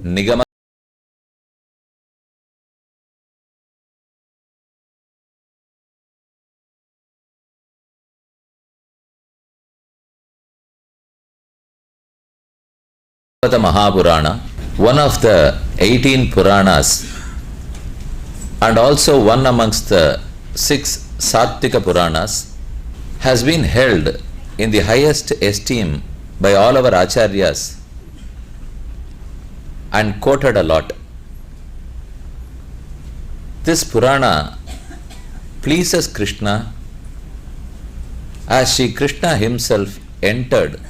Nigama Mahapurana, one of the 18 Puranas and also one amongst the 6 Sattvika Puranas, has been held in the highest esteem by all our Acharyas and quoted a lot. This Purana pleases Krishna as Shri Krishna himself entered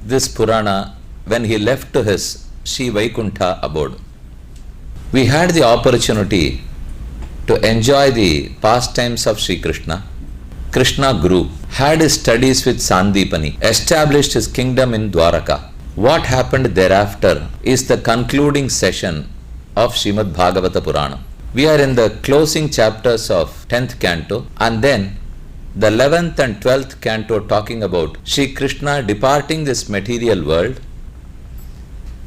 this Purana when he left to his Sri Vaikuntha abode. We had the opportunity to enjoy the pastimes of Sri Krishna. Krishna grew, had his studies with Sandipani, established his kingdom in Dwaraka. What happened thereafter is the concluding session of Srimad Bhagavata Purana. We are in the closing chapters of 10th canto, and then the 11th and 12th canto talking about Sri Krishna departing this material world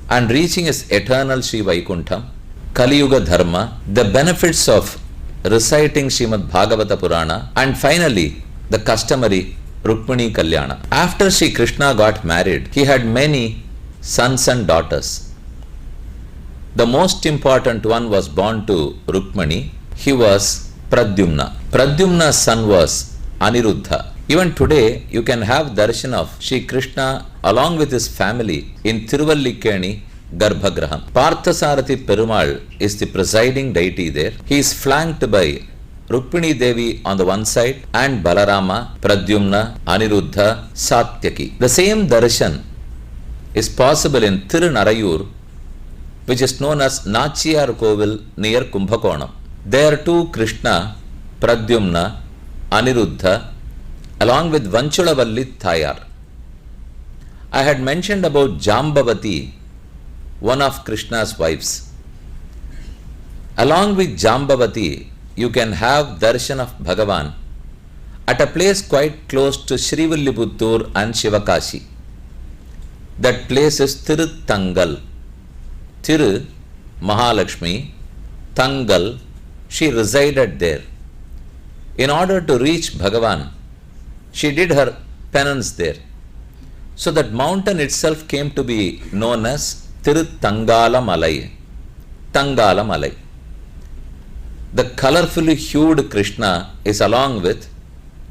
and reaching his eternal Sri Vaikuntham, Kali Yuga Dharma, the benefits of reciting Srimad Bhagavata Purana, and finally the customary Rukmini Kalyana. After Sri Krishna got married, he had many sons and daughters. The most important one was born to Rukmini. He was Pradyumna. Pradyumna's son was Aniruddha. Even today, you can have darshan of Sri Krishna along with his family in Tiruvallikeni Garbhagraham. Parthasarathi Perumal is the presiding deity there. He is flanked by Rukmini Devi on the one side and Balarama, Pradyumna, Aniruddha, Satyaki. The same darshan is possible in Tirunarayur, which is known as Nachiyar Kovil near Kumbhakonam. There too Krishna, Pradyumna, Aniruddha along with Vanchulavalli Thayar. I had mentioned about Jambavati, one of Krishna's wives. Along with Jambavati, you can have darshan of Bhagavan at a place quite close to Srivilliputturu and Shivakashi. That place is Tirutangal. Tiru, Mahalakshmi, Tangal, she resided there. In order to reach Bhagavan, she did her penance there. So that mountain itself came to be known as Tirutangala Malai. Tangala Malai. The colorfully hued Krishna is along with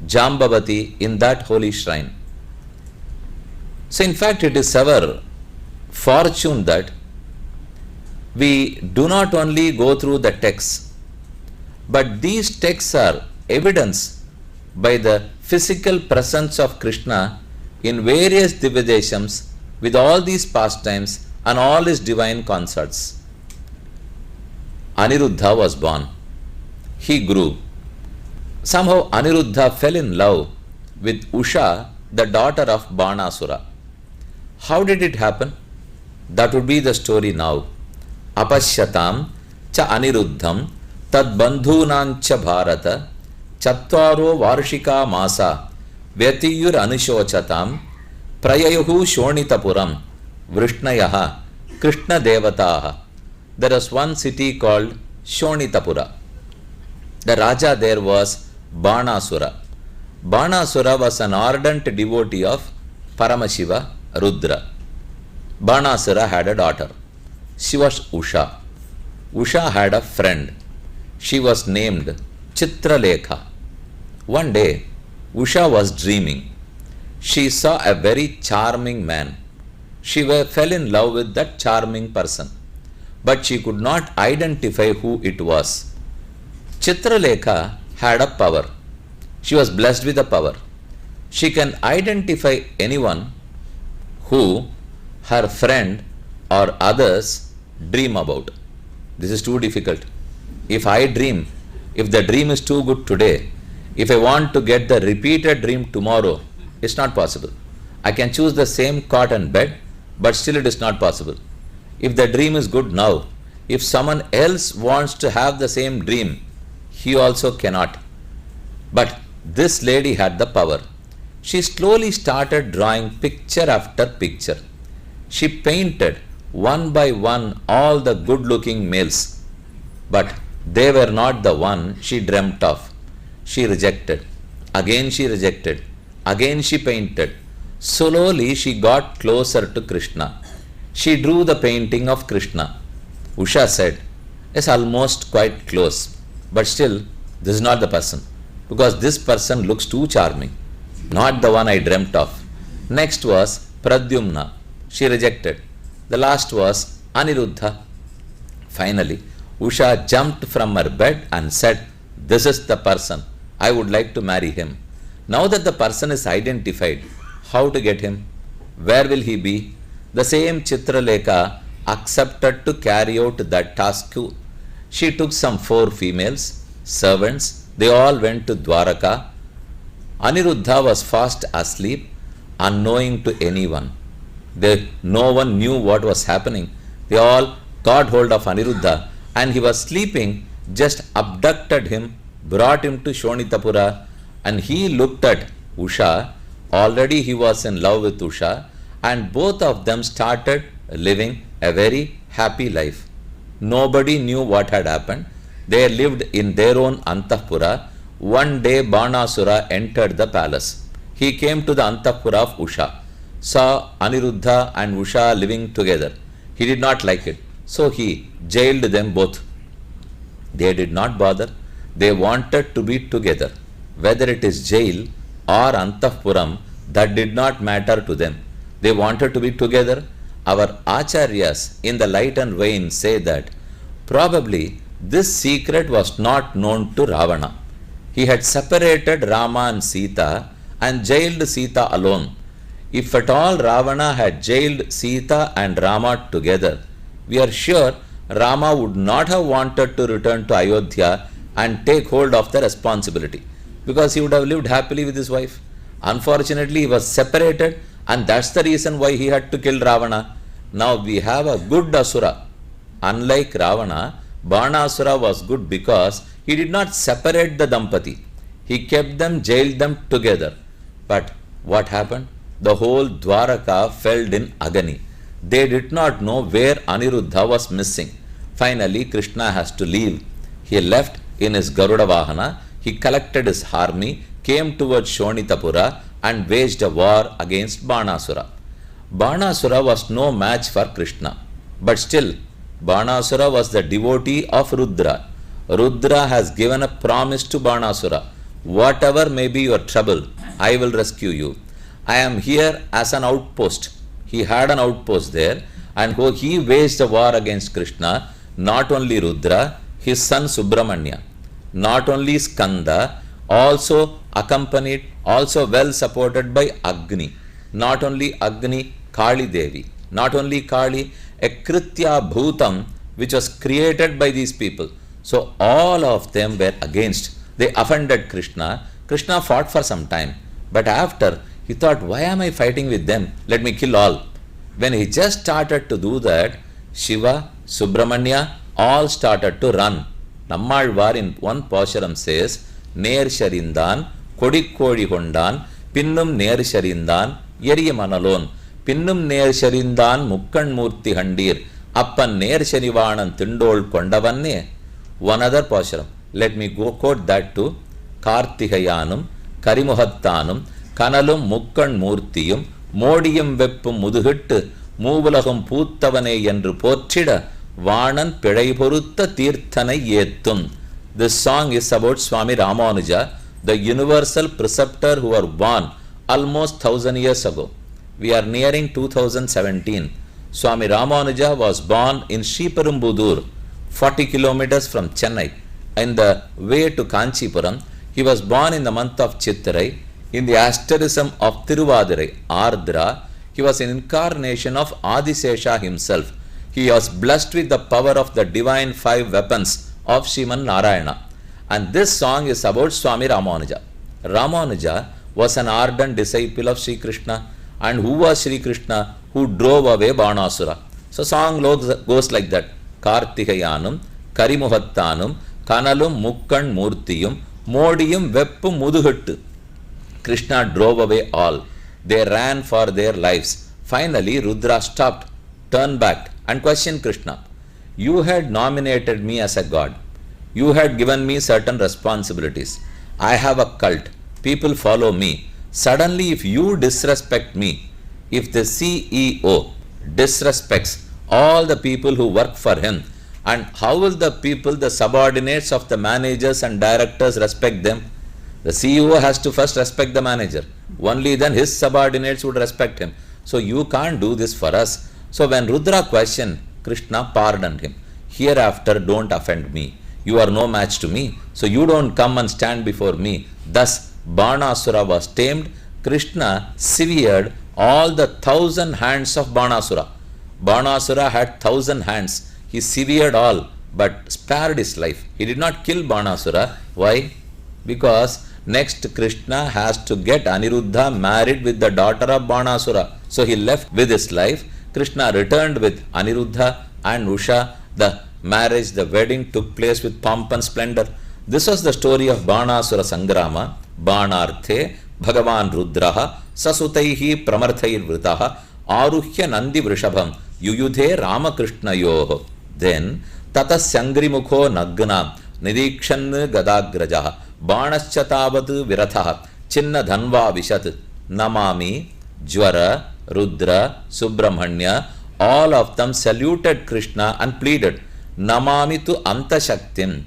Jambavati in that holy shrine. So in fact it is our fortune that we do not only go through the texts, but these texts are evidence by the physical presence of Krishna in various Divyadeshams with all these pastimes and all his divine concerts. Aniruddha was born. He grew. Somehow Aniruddha fell in love with Usha, the daughter of Banasura. How did it happen? That would be the story now. Apashyatam cha Aniruddham tad bandhunam cha Bharata Chatvaro Varshika Masa Vyatiyur Anishochatam Prayayuhu Shonitapuram Vrishnayaha Krishna Devataha. There was one city called Shonitapura. The Raja there was Banasura. Banasura was an ardent devotee of Paramashiva Rudra. Banasura had a daughter. She was Usha. Usha had a friend. She was named Chitralekha. One day, Usha was dreaming. She saw a very charming man. She fell in love with that charming person, but she could not identify who it was. Chitralekha had a power. She was blessed with a power. She can identify anyone who her friend or others dream about. This is too difficult. If I dream, if the dream is too good today, if I want to get the repeated dream tomorrow, it's not possible. I can choose the same cot and bed, but still it is not possible. If the dream is good now, if someone else wants to have the same dream, he also cannot. But this lady had the power. She slowly started drawing picture after picture. She painted one by one all the good-looking males, but they were not the one she dreamt of. She rejected. Again she rejected. Again she painted. Slowly she got closer to Krishna. She drew the painting of Krishna. Usha said, "It's almost quite close, but still, this is not the person, because this person looks too charming. Not the one I dreamt of." Next was Pradyumna. She rejected. The last was Aniruddha. Finally, Usha jumped from her bed and said, "This is the person. I would like to marry him." Now that the person is identified, how to get him? Where will he be? The same Chitralekha accepted to carry out that task too. She took some 4 females, servants. They all went to Dwaraka. Aniruddha was fast asleep, unknowing to anyone. No one knew what was happening. They all got hold of Aniruddha, and he was sleeping, just abducted him, brought him to Shonitapura, and he looked at Usha. Already he was in love with Usha, and both of them started living a very happy life. Nobody knew what had happened. They lived in their own Antapura. One day Banasura entered the palace. He came to the Antapura of Usha, saw Aniruddha and Usha living together. He did not like it, so he jailed them both. They did not bother. They wanted to be together. Whether it is jail or Antapuram, that did not matter to them. They wanted to be together. Our Acharyas in the Light and Vein say that probably this secret was not known to Ravana. He had separated Rama and Sita and jailed Sita alone. If at all Ravana had jailed Sita and Rama together, we are sure Rama would not have wanted to return to Ayodhya and take hold of the responsibility, because he would have lived happily with his wife. Unfortunately, he was separated, and that's the reason why he had to kill Ravana. Now we have a good Asura. Unlike Ravana, Banasura was good because he did not separate the Dampati. He kept them, jailed them together. But what happened? The whole Dwaraka fell in agony. They did not know where Aniruddha was missing. Finally, Krishna has to leave. He left in his Garuda Vahana. He collected his army, came towards Shonitapura, and waged a war against Banasura. Banasura was no match for Krishna. But still, Banasura was the devotee of Rudra. Rudra has given a promise to Banasura. Whatever may be your trouble, I will rescue you. I am here as an outpost. He had an outpost there, and he waged a war against Krishna. Not only Rudra, his son Subramanya, not only Skanda, also accompanied, also well supported by Agni. Not only Agni, Kali Devi. Not only Kali, a Kritya Bhutam which was created by these people. So all of them were against. They offended Krishna. Krishna fought for some time. But after, he thought, why am I fighting with them? Let me kill all. When he just started to do that, Shiva, Subramanya, all started to run. Nammalvar in one Pasharam says, Ner Sharindan, Kodikodi Hondan, Pinnum Ner Sharindan, Yeriyamanalon, Pinnum Ner Sharindan, Mukkan Murti Handir, Appan Ner Sharivanan Tindol Kondavanne. One other Pasharam. Let me go quote that to Karthihayanum, Karimuhattanum, Kanalum Mukkan Murtiyum, Modiyum Veppum Muduhittu, Moovulagum Poottavane Yendru Potrida, Vanan Pedaiporutta Tirthanai Yethum. This song is about Swami Ramanuja, the universal preceptor who was born almost 1000 years ago. We are nearing 2017. Swami Ramanuja was born in Sriperumbudur, 40 kilometers from Chennai, in the way to Kanchipuram. He was born in the month of Chitrai, in the asterism of Tiruvadurai, Ardra. He was an incarnation of Adisesha himself. He was blessed with the power of the divine 5 weapons of Sriman Narayana. And this song is about Swami Ramanuja. Ramanuja was an ardent disciple of Sri Krishna. And who was Sri Krishna? Who drove away Banasura. So song goes like that. Karthihayanum, Karimuhattanum, Kanalum Mukkan Murtiyum, Modiyum Veppum Muduhittu. Krishna drove away all. They ran for their lives. Finally, Rudra stopped, turned back, and questioned Krishna. You had nominated me as a god. You had given me certain responsibilities. I have a cult. People follow me. Suddenly, if you disrespect me, if the CEO disrespects all the people who work for him, and how will the people, the subordinates of the managers and directors respect them? The CEO has to first respect the manager. Only then his subordinates would respect him. So you can't do this for us. So when Rudra questioned, Krishna pardoned him. Hereafter don't offend me. You are no match to me. So you don't come and stand before me. Thus Banasura was tamed. Krishna severed all the 1,000 hands of Banasura. Banasura had 1,000 hands. He severed all but spared his life. He did not kill Banasura. Why? Because next Krishna has to get Aniruddha married with the daughter of Banasura. So he left with his life. Krishna returned with Aniruddha and Usha. The marriage, the wedding took place with pomp and splendor. This was the story of Banasura Sangrama. Banarthe Bhagavan Rudraha Sasutaihi Pramarthair Vritaha Aruhya Nandi Vrishabham Yuyudhe Ramakrishna Yoho. Then Tata Sangrimukho Nagna Nidikshan Gadagrajaha Banaschatavat Viratha Chinna Dhanva Vishat Namami Jwara Rudra Subramanya. All of them saluted Krishna and pleaded, Namami tu Antashaktim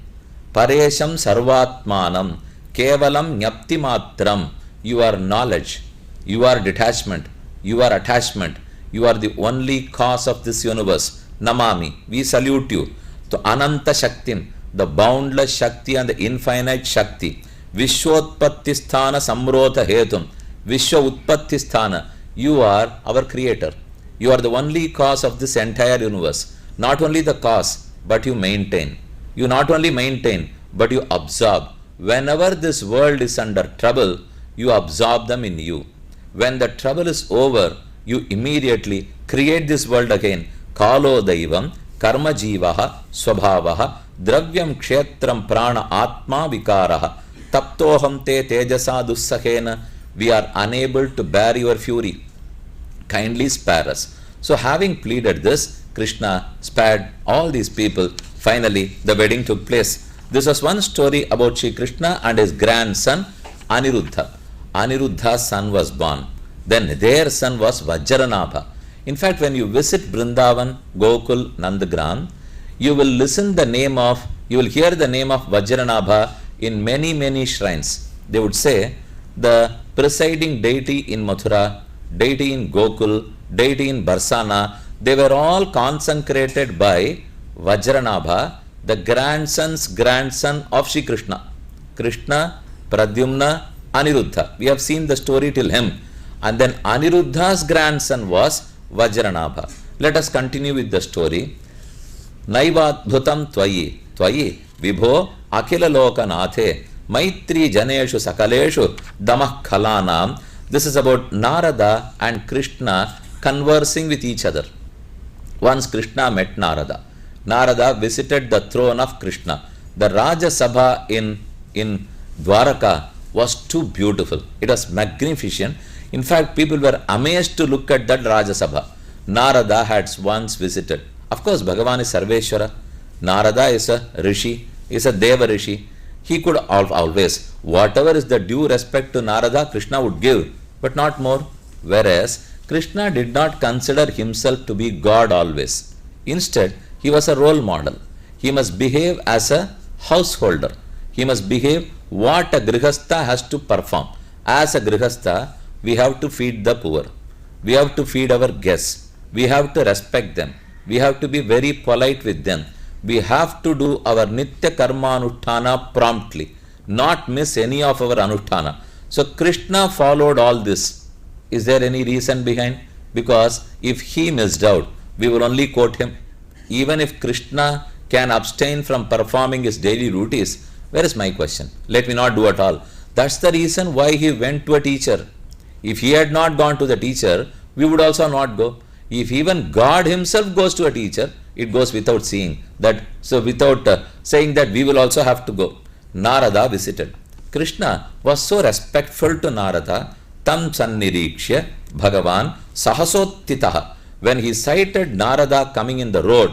Paresham Sarvatmanam Kevalam Nyapti Matram. You are knowledge, you are detachment, you are attachment, you are the only cause of this universe. Namami, we salute you. To Ananta Shaktim, the boundless Shakti and the infinite Shakti. Vishwotpattisthana Samrotha Hetum. Vishwa Utpattisthana, you are our creator. You are the only cause of this entire universe. Not only the cause, but you maintain. You not only maintain, but you absorb. Whenever this world is under trouble, you absorb them in you. When the trouble is over, you immediately create this world again. Kalo Daivam, Karma Jivaha, Swabhavaha, Dravyam Kshetram Prana Atma Vikaraha, Taptoham Te Tejasa Dussahena. We are unable to bear your fury. Kindly spare us. So having pleaded this, Krishna spared all these people. Finally, the wedding took place. This was one story about Sri Krishna and his grandson Aniruddha. Aniruddha's son was born. Then their son was Vajranabha. In fact, when you visit Vrindavan, Gokul, Nandagram, you will hear the name of Vajranabha in many shrines. They would say the presiding deity in Mathura, deity in Gokul, deity in Barsana, they were all consecrated by Vajranabha, the grandson's grandson of Sri Krishna. Krishna, Pradyumna, Aniruddha. We have seen the story till him. And then Aniruddha's grandson was Vajranabha. Let us continue with the story. Naivadbhutam Tvayi, Tvayi, Vibho, Akhila Lokanathe, Maitri Janeshu Sakaleshu, Damah Khalanam. This is about Narada and Krishna conversing with each other. Once Krishna met Narada. Narada visited the throne of Krishna. The Raja Sabha in Dwaraka was too beautiful. It was magnificent. In fact, people were amazed to look at that Raja Sabha. Narada had once visited. Of course, Bhagavan is Sarveshwara. Narada is a Rishi, is a Deva Rishi. He could always, whatever is the due respect to Narada, Krishna would give, but not more. Whereas, Krishna did not consider himself to be God always. Instead, he was a role model. He must behave as a householder. He must behave what a Grihastha has to perform. As a Grihastha, we have to feed the poor. We have to feed our guests. We have to respect them. We have to be very polite with them. We have to do our Nitya Karma Anutthana promptly, not miss any of our Anutthana. So Krishna followed all this. Is there any reason behind? Because if he missed out, we will only quote him. Even if Krishna can abstain from performing his daily duties, where is my question? Let me not do at all. That's the reason why he went to a teacher. If he had not gone to the teacher, we would also not go. If even God himself goes to a teacher, it goes without seeing that. So without saying that, we will also have to go. Narada visited. Krishna was so respectful to Narada. Tam sannirikshya Bhagavan sahasottitaha. When he sighted Narada coming in the road,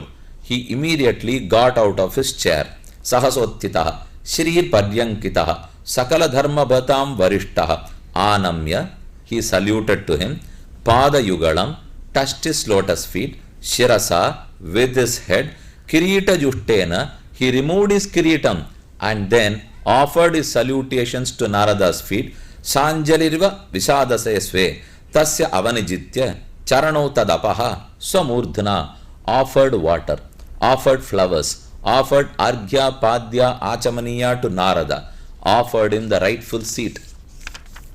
he immediately got out of his chair. Sahasottitaha, Shri Paryankitaha, Sakala Dharma Bhatam Varishtaha, Anamya, he saluted to him, Pada Yugalam, touched his lotus feet, Shirasa, with his head, Kirita Jushtena, he removed his kiritam and then offered his salutations to Narada's feet, Sanjalirva Visadasesve, Tasya Avanijitya, Charano Tadapaha, Swamurdhana, offered water, offered flowers, offered Arghya, Padya, Achamaniya to Narada, offered him the rightful seat.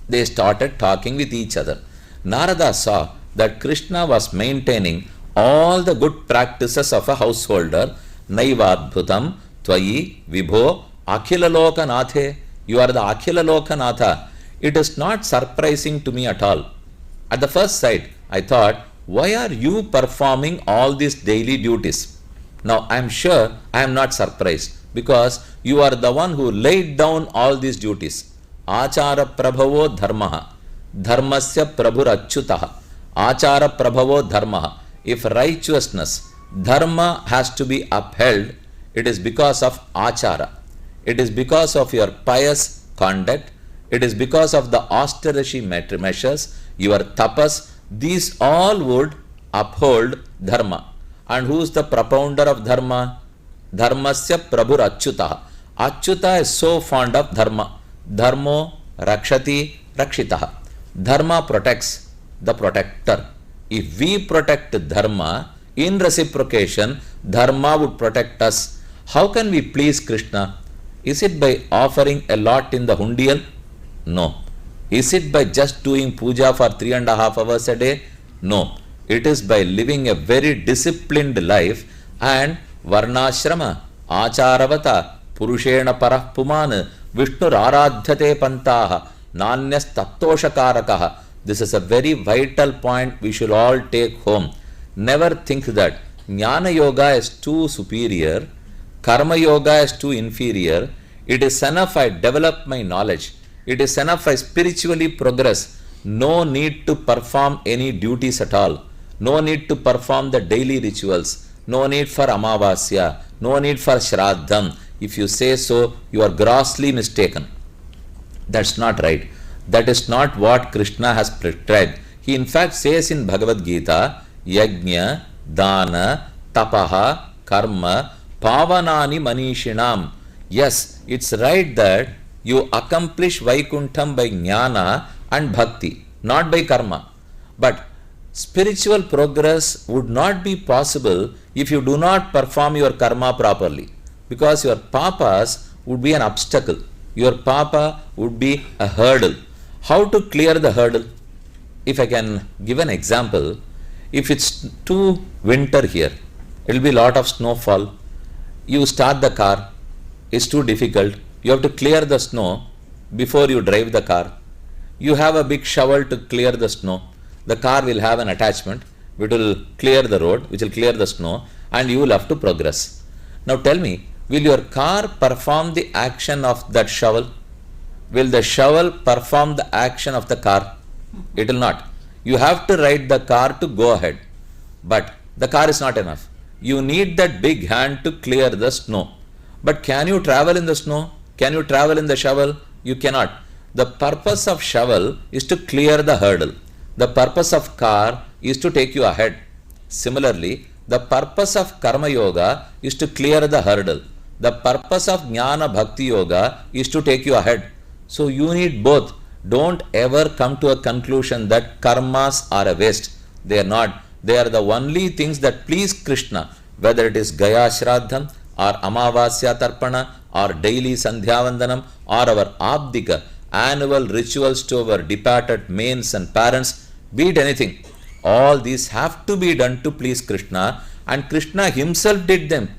They started talking with each other. Narada saw that Krishna was maintaining all the good practices of a householder. Naivadbhutam, Tvayi, Vibho, Akhilaloka Nathe. You are the Akhilaloka Natha. It is not surprising to me at all. At the first sight, I thought, why are you performing all these daily duties? Now I am sure I am not surprised because you are the one who laid down all these duties. Achara Prabhavo Dharmaha, Dharmasya Prabhurachyutaha, Achara Prabhavo Dharmaha. If righteousness, Dharma has to be upheld, it is because of Achara. It is because of your pious conduct. It is because of the austerish measures, your tapas. These all would uphold Dharma. And who is the propounder of Dharma? Dharmasya Prabhur Achyutaha. Achyuta is so fond of Dharma. Dharmo Rakshati Rakshitaha. Dharma protects the protector. If we protect Dharma, in reciprocation, Dharma would protect us. How can we please Krishna? Is it by offering a lot in the hundial? No. Is it by just doing puja for 3.5 hours a day? No. It is by living a very disciplined life and varnashrama, acharavata, purushena parah puman, Vishnur aradhyate pantaha, nanyas tattoshakarakaha. This is a very vital point we should all take home. Never think that Jnana Yoga is too superior, Karma Yoga is too inferior. It is enough I develop my knowledge. It is enough I spiritually progress. No need to perform any duties at all. No need to perform the daily rituals. No need for Amavasya. No need for Shraddham. If you say so, you are grossly mistaken. That's not right. That is not what Krishna has prescribed. He in fact says in Bhagavad Gita, Yajna, Dana, Tapaha, Karma, Pavanani Manishinam. Yes, it's right that you accomplish Vaikuntham by Jnana and Bhakti, not by Karma. But spiritual progress would not be possible if you do not perform your karma properly. Because your papas would be an obstacle. Your papa would be a hurdle. How to clear the hurdle? If I can give an example, if it's too winter here, it will be a lot of snowfall. You start the car, it's too difficult. You have to clear the snow before you drive the car. You have a big shovel to clear the snow. The car will have an attachment which will clear the road, which will clear the snow, and you will have to progress. Now tell me, will your car perform the action of that shovel? Will the shovel perform the action of the car? It will not. You have to ride the car to go ahead. But the car is not enough. You need that big hand to clear the snow. But can you travel in the snow? Can you travel in the shovel? You cannot. The purpose of shovel is to clear the hurdle. The purpose of car is to take you ahead. Similarly, the purpose of Karma Yoga is to clear the hurdle. The purpose of Jnana Bhakti Yoga is to take you ahead. So you need both. Don't ever come to a conclusion that karmas are a waste. They are not. They are the only things that please Krishna, whether it is Gaya Shraddham or Amavasya Tarpana or daily Sandhyavandanam or our Abdika, annual rituals to our departed mains and parents, be it anything. All these have to be done to please Krishna, and Krishna himself did them.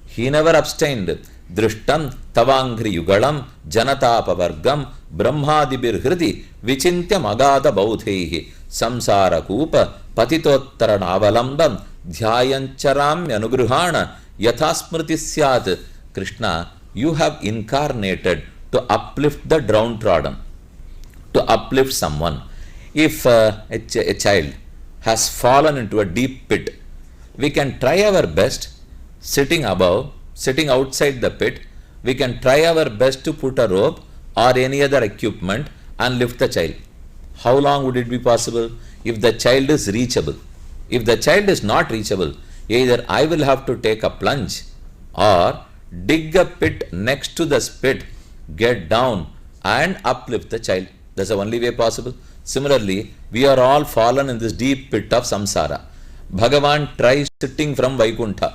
He never abstained. Drishtam Tavangri Yugalam Janatapavargam Brahmadibir Hridi Vichintyam Agada Baudhehi Samsara Kupa Patitottara Navalambam Dhyayancharam Yanugruhana Yathasmriti Syad. Krishna, you have incarnated to uplift the downtrodden, to uplift someone. If a child has fallen into a deep pit. We can try our best sitting outside the pit. We can try our best to put a rope or any other equipment and lift the child. How long would it be possible? If the child is reachable. If the child is not reachable, either I will have to take a plunge or dig a pit next to the spit, get down and uplift the child. That's the only way possible. Similarly, we are all fallen in this deep pit of samsara. Bhagavan tries sitting from Vaikuntha.